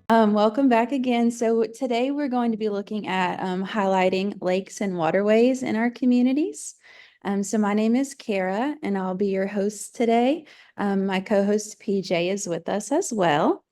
Welcome back again. So today we're going to be looking at highlighting lakes and waterways in our communities. So my name is Kara, and I'll be your host today. My co-host PJ is with us as well.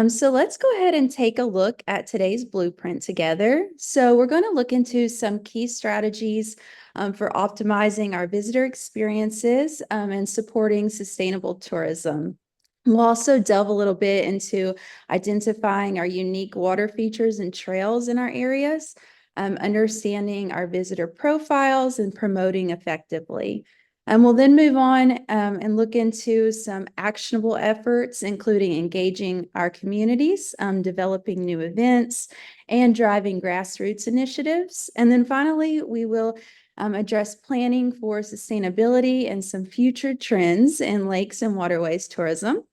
So let's go ahead and take a look at today's blueprint together. So we're going to look into some key strategies for optimizing our visitor experiences and supporting sustainable tourism. We'll also delve a little bit into identifying our unique water features and trails in our areas, understanding our visitor profiles, and promoting effectively. And we'll then move on and look into some actionable efforts, including engaging our communities, developing new events, and driving grassroots initiatives. And then finally, we will address planning for sustainability and some future trends in lakes and waterways tourism.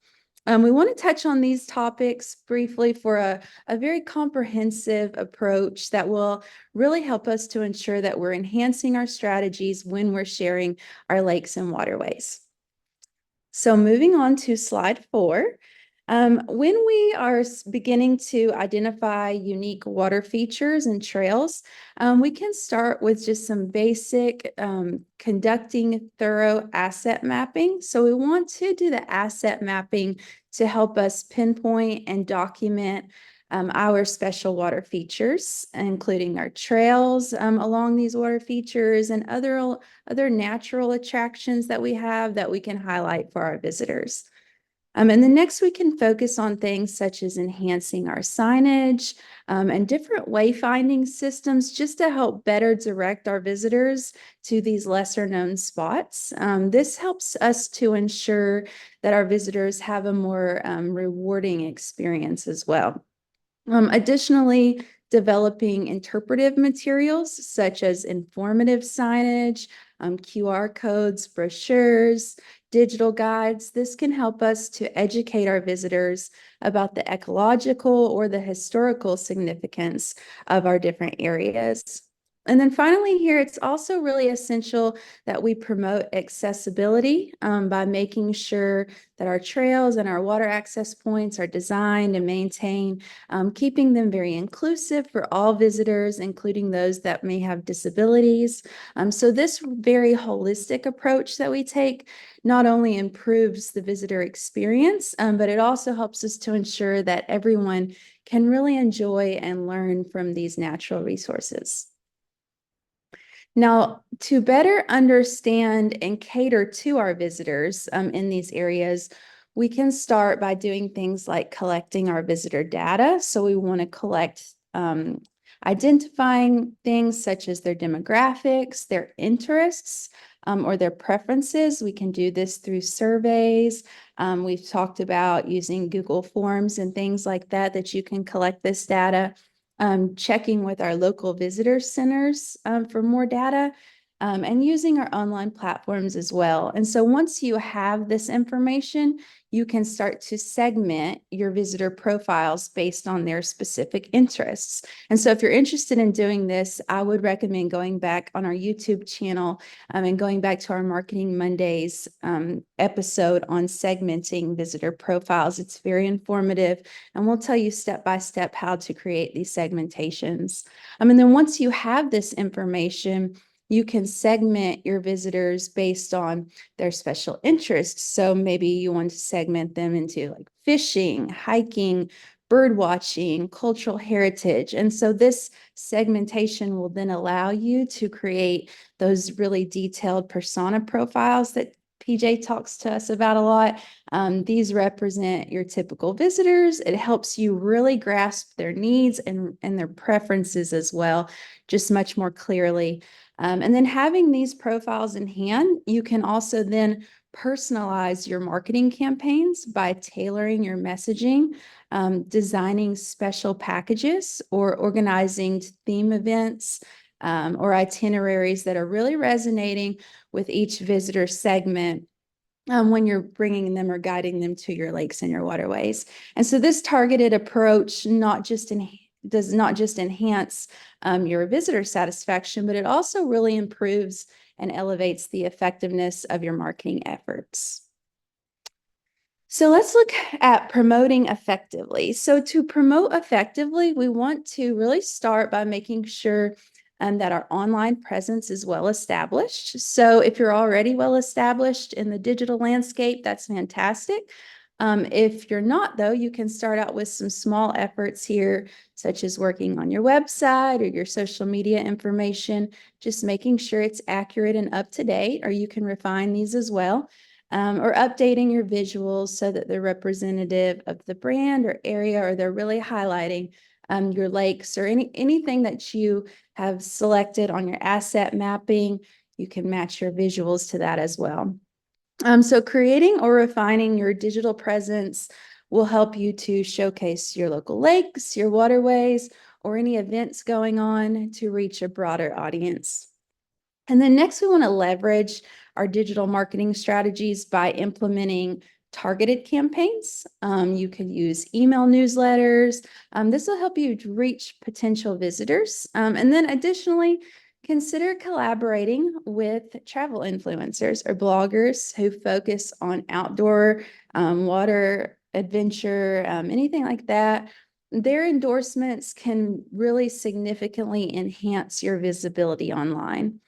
We want to touch on these topics briefly for a very comprehensive approach that will really help us to ensure that we're enhancing our strategies when we're sharing our lakes and waterways. So moving on to slide 4. When we are beginning to identify unique water features and trails, we can start with just some basic conducting thorough asset mapping. So we want to do the asset mapping to help us pinpoint and document our special water features, including our trails along these water features and other natural attractions that we have that we can highlight for our visitors. And then next we can focus on things such as enhancing our signage and different wayfinding systems just to help better direct our visitors to these lesser known spots. This helps us to ensure that our visitors have a more rewarding experience as well. Additionally, developing interpretive materials such as informative signage, QR codes, brochures, digital guides. This can help us to educate our visitors about the ecological or the historical significance of our different areas. And then finally here, it's also really essential that we promote accessibility by making sure that our trails and our water access points are designed and maintained, keeping them very inclusive for all visitors, including those that may have disabilities. So this very holistic approach that we take not only improves the visitor experience, but it also helps us to ensure that everyone can really enjoy and learn from these natural resources. Now, to better understand and cater to our visitors in these areas, we can start by doing things like collecting our visitor data. So we want to collect identifying things such as their demographics, their interests, or their preferences. We can do this through surveys. We've talked about using Google Forms and things like that, that you can collect this data. Checking with our local visitor centers for more data, and using our online platforms as well. And so once you have this information, you can start to segment your visitor profiles based on their specific interests. And so if you're interested in doing this, I would recommend going back on our YouTube channel and going back to our Marketing Mondays episode on segmenting visitor profiles. It's very informative, and we'll tell you step by step how to create these segmentations. And then once you have this information, you can segment your visitors based on their special interests. So maybe you want to segment them into like fishing, hiking, bird watching, cultural heritage. And so this segmentation will then allow you to create those really detailed persona profiles that PJ talks to us about a lot. These represent your typical visitors. It helps you really grasp their needs and their preferences as well, just much more clearly. And then having these profiles in hand, you can also then personalize your marketing campaigns by tailoring your messaging, designing special packages, or organizing theme events or itineraries that are really resonating with each visitor segment when you're bringing them or guiding them to your lakes and your waterways. And so this targeted approach does not just enhance your visitor satisfaction, but it also really improves and elevates the effectiveness of your marketing efforts. So let's look at promoting effectively. So to promote effectively, we want to really start by making sure that our online presence is well established. So if you're already well established in the digital landscape, that's fantastic. If you're not, though, you can start out with some small efforts here, such as working on your website or your social media information, just making sure it's accurate and up to date, or you can refine these as well, or updating your visuals so that they're representative of the brand or area, or they're really highlighting your lakes or anything that you have selected on your asset mapping. You can match your visuals to that as well. So creating or refining your digital presence will help you to showcase your local lakes, your waterways, or any events going on to reach a broader audience. And then next, we want to leverage our digital marketing strategies by implementing targeted campaigns. You could use email newsletters. This will help you to reach potential visitors. And then additionally, consider collaborating with travel influencers or bloggers who focus on outdoor, water, adventure, anything like that. Their endorsements can really significantly enhance your visibility online.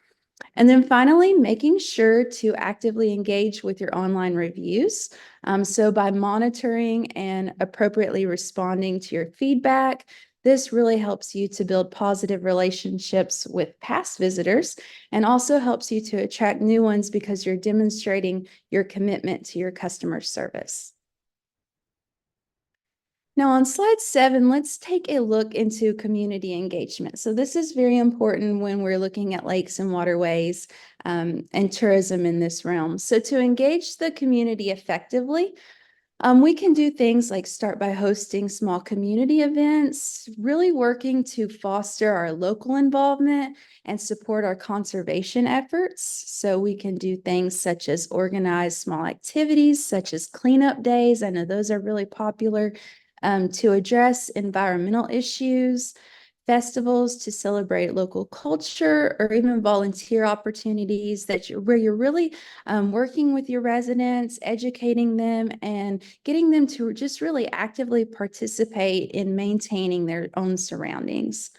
And then finally, making sure to actively engage with your online reviews. So by monitoring and appropriately responding to your feedback, this really helps you to build positive relationships with past visitors and also helps you to attract new ones because you're demonstrating your commitment to your customer service. Now on slide 7, let's take a look into community engagement. So this is very important when we're looking at lakes and waterways and tourism in this realm. So to engage the community effectively, we can do things like start by hosting small community events, really working to foster our local involvement and support our conservation efforts. So we can do things such as organize small activities, such as cleanup days. I know those are really popular, to address environmental issues, festivals to celebrate local culture, or even volunteer opportunities where you're really working with your residents, educating them, and getting them to just really actively participate in maintaining their own surroundings.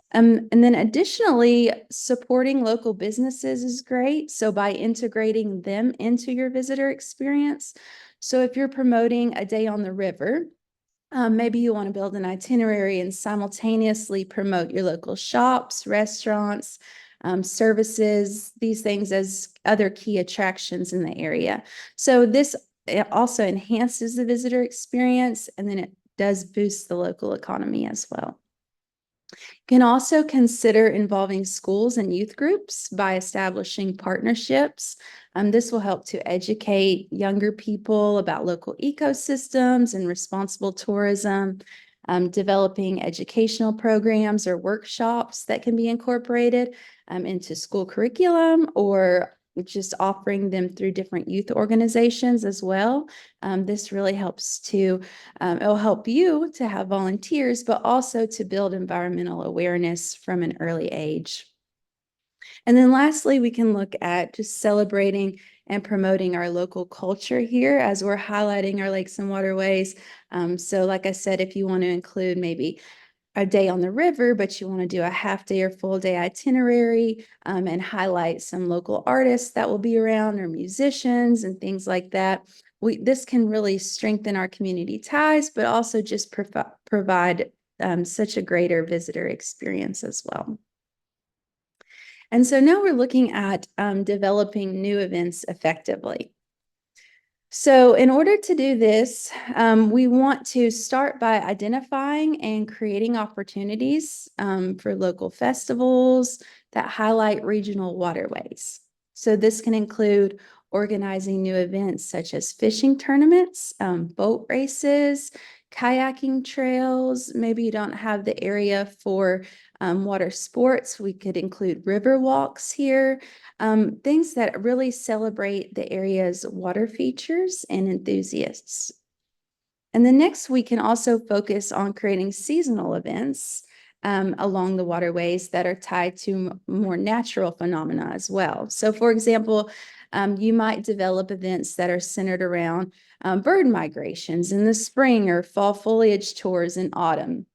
And then additionally, supporting local businesses is great. So by integrating them into your visitor experience. So if you're promoting a day on the river, maybe you want to build an itinerary and simultaneously promote your local shops, restaurants, services, these things as other key attractions in the area. So this also enhances the visitor experience, and then it does boost the local economy as well. Can also consider involving schools and youth groups by establishing partnerships. This will help to educate younger people about local ecosystems and responsible tourism, developing educational programs or workshops that can be incorporated into school curriculum, or just offering them through different youth organizations as well. This really helps to it'll help you to have volunteers, but also to build environmental awareness from an early age. And then lastly, we can look at just celebrating and promoting our local culture here as we're highlighting our lakes and waterways. So like I said, if you want to include maybe a day on the river, but you want to do a half day or full day itinerary, and highlight some local artists that will be around, or musicians and things like that. This can really strengthen our community ties, but also just provide such a greater visitor experience as well. And so now we're looking at developing new events effectively. So in order to do this, we want to start by identifying and creating opportunities for local festivals that highlight regional waterways. So this can include organizing new events such as fishing tournaments, boat races, kayaking trails. Maybe you don't have the area for water sports. We could include river walks here. Things that really celebrate the area's water features and enthusiasts. And then next, we can also focus on creating seasonal events along the waterways that are tied to more natural phenomena as well. So for example, You might develop events that are centered around bird migrations in the spring or fall foliage tours in autumn.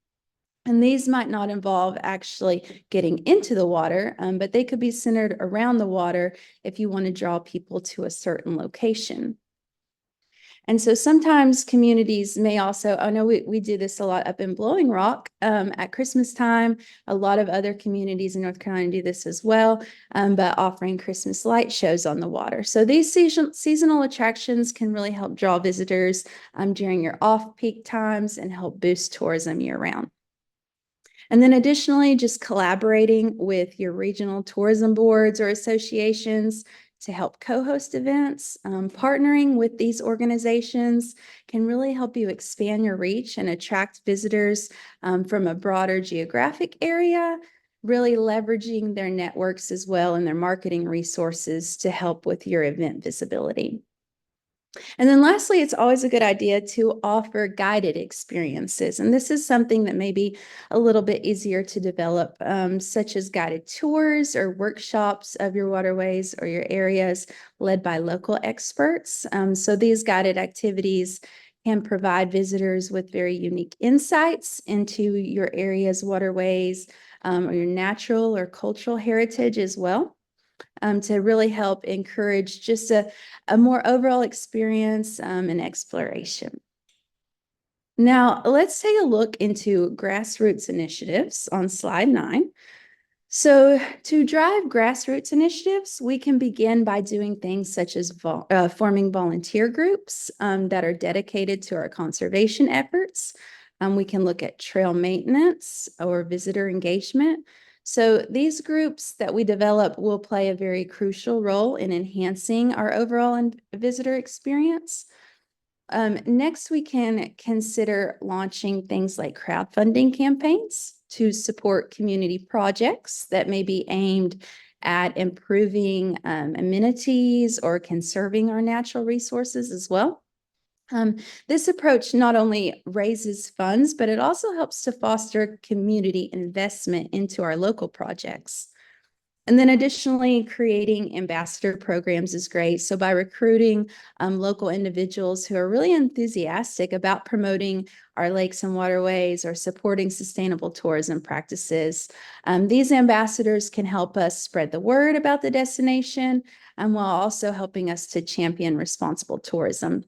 And these might not involve actually getting into the water, but they could be centered around the water if you want to draw people to a certain location. And so sometimes communities may also, I know we do this a lot up in Blowing Rock at Christmas time. A lot of other communities in North Carolina do this as well, but offering Christmas light shows on the water. So these seasonal attractions can really help draw visitors during your off-peak times and help boost tourism year-round. And then additionally, just collaborating with your regional tourism boards or associations to help co-host events. Partnering with these organizations can really help you expand your reach and attract visitors from a broader geographic area, really leveraging their networks as well and their marketing resources to help with your event visibility. And then lastly, it's always a good idea to offer guided experiences. And this is something that may be a little bit easier to develop, such as guided tours or workshops of your waterways or your areas led by local experts. So these guided activities can provide visitors with very unique insights into your area's waterways or your natural or cultural heritage as well. To really help encourage just a more overall experience and exploration. Now, let's take a look into grassroots initiatives on slide 9. So to drive grassroots initiatives, we can begin by doing things such as forming volunteer groups that are dedicated to our conservation efforts. We can look at trail maintenance or visitor engagement. So these groups that we develop will play a very crucial role in enhancing our overall visitor experience. Next, we can consider launching things like crowdfunding campaigns to support community projects that may be aimed at improving amenities or conserving our natural resources as well. This approach not only raises funds, but it also helps to foster community investment into our local projects. And then additionally, creating ambassador programs is great. So by recruiting local individuals who are really enthusiastic about promoting our lakes and waterways or supporting sustainable tourism practices, these ambassadors can help us spread the word about the destination while also helping us to champion responsible tourism.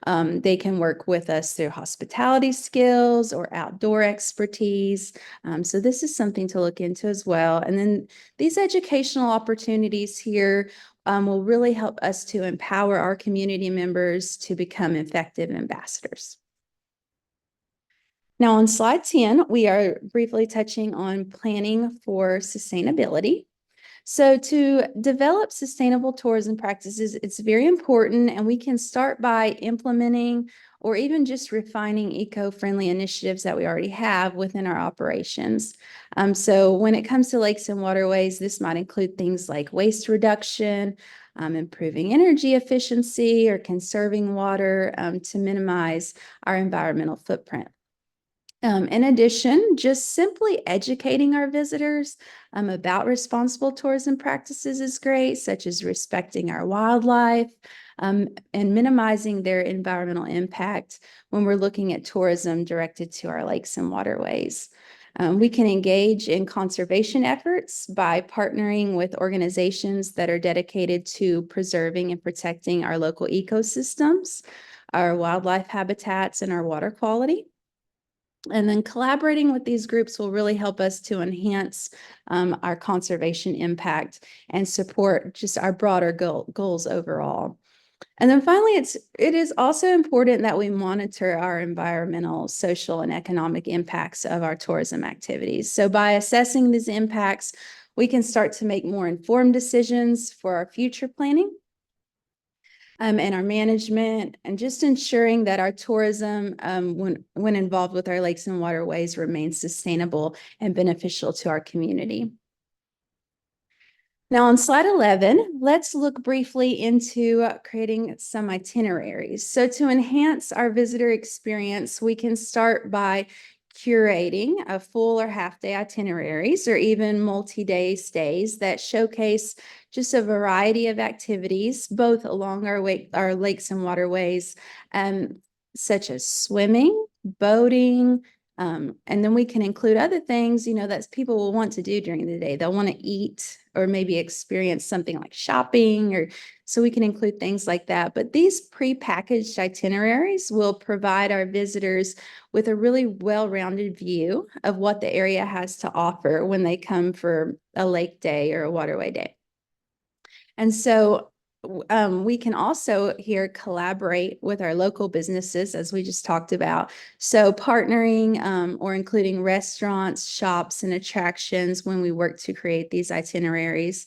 They can work with us through hospitality skills or outdoor expertise. So this is something to look into as well. And then these educational opportunities here will really help us to empower our community members to become effective ambassadors. Now on slide 10, we are briefly touching on planning for sustainability. So to develop sustainable tourism practices, it's very important, and we can start by implementing or even just refining eco-friendly initiatives that we already have within our operations. So when it comes to lakes and waterways, this might include things like waste reduction, improving energy efficiency, or conserving water to minimize our environmental footprint. In addition, just simply educating our visitors about responsible tourism practices is great, such as respecting our wildlife and minimizing their environmental impact when we're looking at tourism directed to our lakes and waterways. We can engage in conservation efforts by partnering with organizations that are dedicated to preserving and protecting our local ecosystems, our wildlife habitats, and our water quality. And then collaborating with these groups will really help us to enhance our conservation impact and support just our broader goals overall. And then finally, it is also important that we monitor our environmental, social, and economic impacts of our tourism activities. So by assessing these impacts, we can start to make more informed decisions for our future planning. And our management, and just ensuring that our tourism, when involved with our lakes and waterways, remains sustainable and beneficial to our community. Now on slide 11, let's look briefly into creating some itineraries. So to enhance our visitor experience, we can start by curating a full or half day itineraries or even multi-day stays that showcase just a variety of activities, both along our lakes and waterways, um, such as swimming, boating, and then we can include other things, that people will want to do during the day. They'll want to eat or maybe experience something like shopping, or so we can include things like that. But these pre-packaged itineraries will provide our visitors with a really well-rounded view of what the area has to offer when they come for a lake day or a waterway day. And so we can also here collaborate with our local businesses, as we just talked about. So partnering or including restaurants, shops, and attractions when we work to create these itineraries.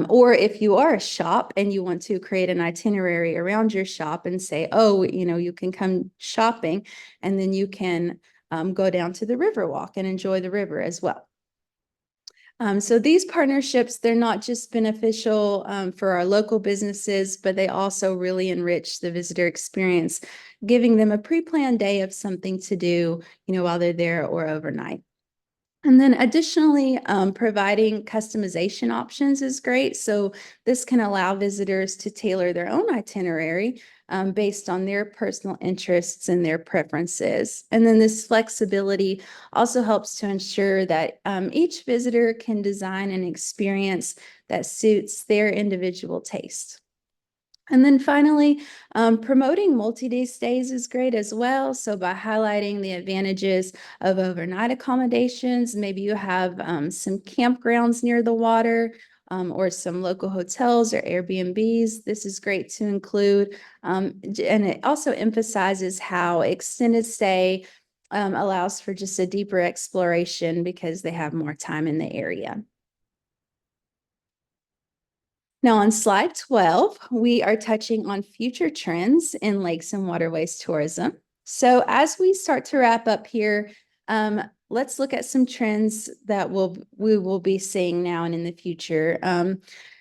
Or if you are a shop and you want to create an itinerary around your shop and say, oh, you can come shopping, and then you can go down to the Riverwalk and enjoy the river as well. So these partnerships, they're not just beneficial for our local businesses, but they also really enrich the visitor experience, giving them a pre-planned day of something to do, while they're there or overnight. And then additionally, providing customization options is great. So this can allow visitors to tailor their own itinerary based on their personal interests and their preferences. And then this flexibility also helps to ensure that each visitor can design an experience that suits their individual taste. And then finally, promoting multi-day stays is great as well. So by highlighting the advantages of overnight accommodations, maybe you have some campgrounds near the water, or some local hotels or Airbnbs. This is great to include. And it also emphasizes how extended stay allows for just a deeper exploration because they have more time in the area. Now on slide 12, we are touching on future trends in lakes and waterways tourism. So as we start to wrap up here, let's look at some trends that we will be seeing now and in the future.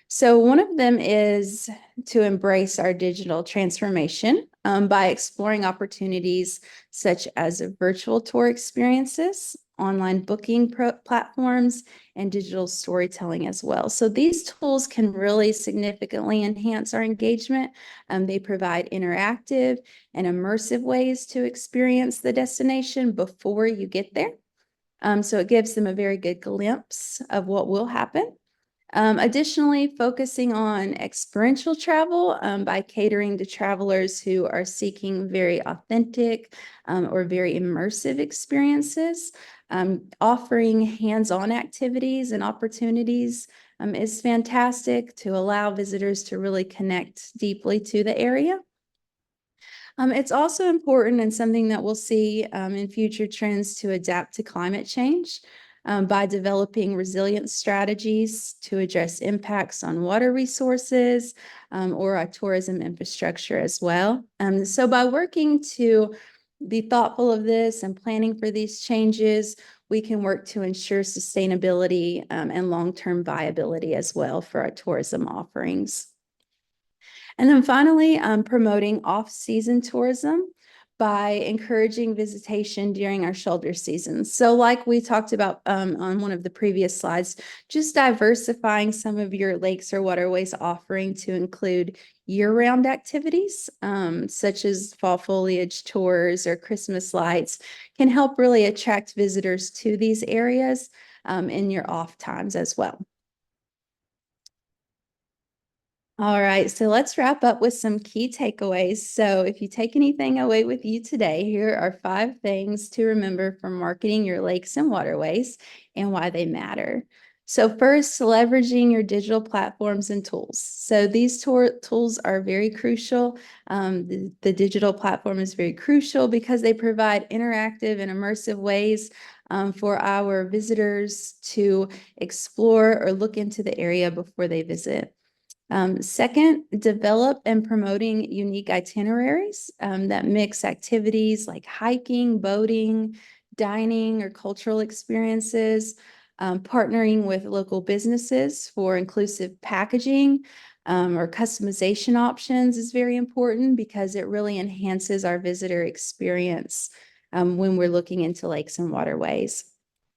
So one of them is to embrace our digital transformation by exploring opportunities such as virtual tour experiences, online booking platforms, and digital storytelling as well. So these tools can really significantly enhance our engagement. They provide interactive and immersive ways to experience the destination before you get there. So it gives them a very good glimpse of what will happen. Additionally, focusing on experiential travel by catering to travelers who are seeking very authentic or very immersive experiences. Offering hands-on activities and opportunities is fantastic to allow visitors to really connect deeply to the area. It's also important and something that we'll see in future trends to adapt to climate change by developing resilient strategies to address impacts on water resources or our tourism infrastructure as well. So by working to be thoughtful of this and planning for these changes, we can work to ensure sustainability and long-term viability as well for our tourism offerings. And then finally, promoting off-season tourism by encouraging visitation during our shoulder seasons. So like we talked about on one of the previous slides, just diversifying some of your lakes or waterways offering to include year-round activities, such as fall foliage tours or Christmas lights, can help really attract visitors to these areas in your off times as well. All right, so let's wrap up with some key takeaways. So if you take anything away with you today, here are 5 things to remember from marketing your lakes and waterways and why they matter. So first, leveraging your digital platforms and tools. So these tools are very crucial. The digital platform is very crucial because they provide interactive and immersive ways for our visitors to explore or look into the area before they visit. Second, develop and promoting unique itineraries that mix activities like hiking, boating, dining, or cultural experiences. Partnering with local businesses for inclusive packaging or customization options is very important because it really enhances our visitor experience. when we're looking into lakes and waterways.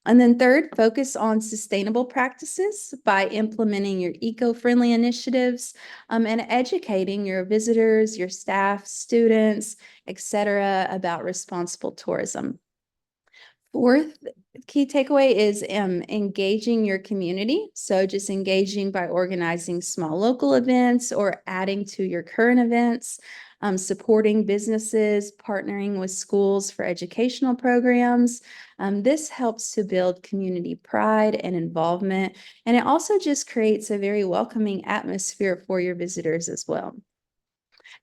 And then third, focus on sustainable practices by implementing your eco-friendly initiatives and educating your visitors, your staff, students, etc., about responsible tourism. Fourth key takeaway is engaging your community. So just engaging by organizing small local events or adding to your current events, supporting businesses, partnering with schools for educational programs. This helps to build community pride and involvement, and it also just creates a very welcoming atmosphere for your visitors as well.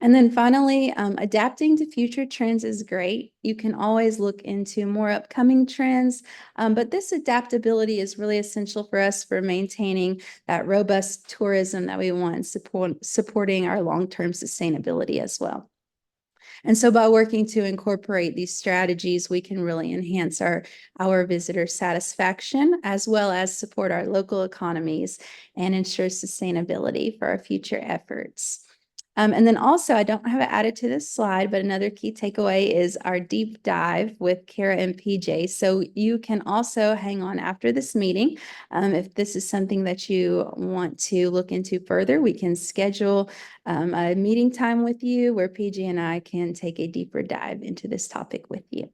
And then finally, adapting to future trends is great. You can always look into more upcoming trends, but this adaptability is really essential for us for maintaining that robust tourism that we want and supporting our long-term sustainability as well. And so by working to incorporate these strategies, we can really enhance our visitor satisfaction as well as support our local economies and ensure sustainability for our future efforts. And then also, I don't have it added to this slide, but another key takeaway is our deep dive with Kara and PJ. So you can also hang on after this meeting. If this is something that you want to look into further, we can schedule a meeting time with you where PJ and I can take a deeper dive into this topic with you.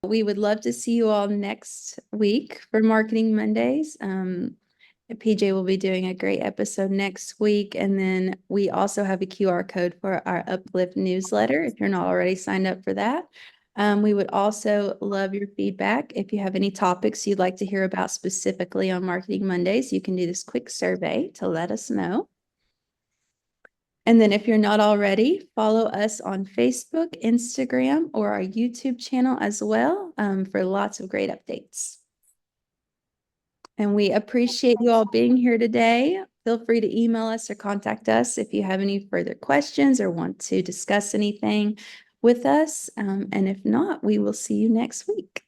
We would love to see you all next week for Marketing Mondays. PJ will be doing a great episode next week. And then we also have a QR code for our Uplift newsletter if you're not already signed up for that. We would also love your feedback. If you have any topics you'd like to hear about specifically on Marketing Mondays, you can do this quick survey to let us know. And then if you're not already, follow us on Facebook, Instagram, or our YouTube channel as well for lots of great updates. And we appreciate you all being here today. Feel free to email us or contact us if you have any further questions or want to discuss anything with us. And if not, we will see you next week.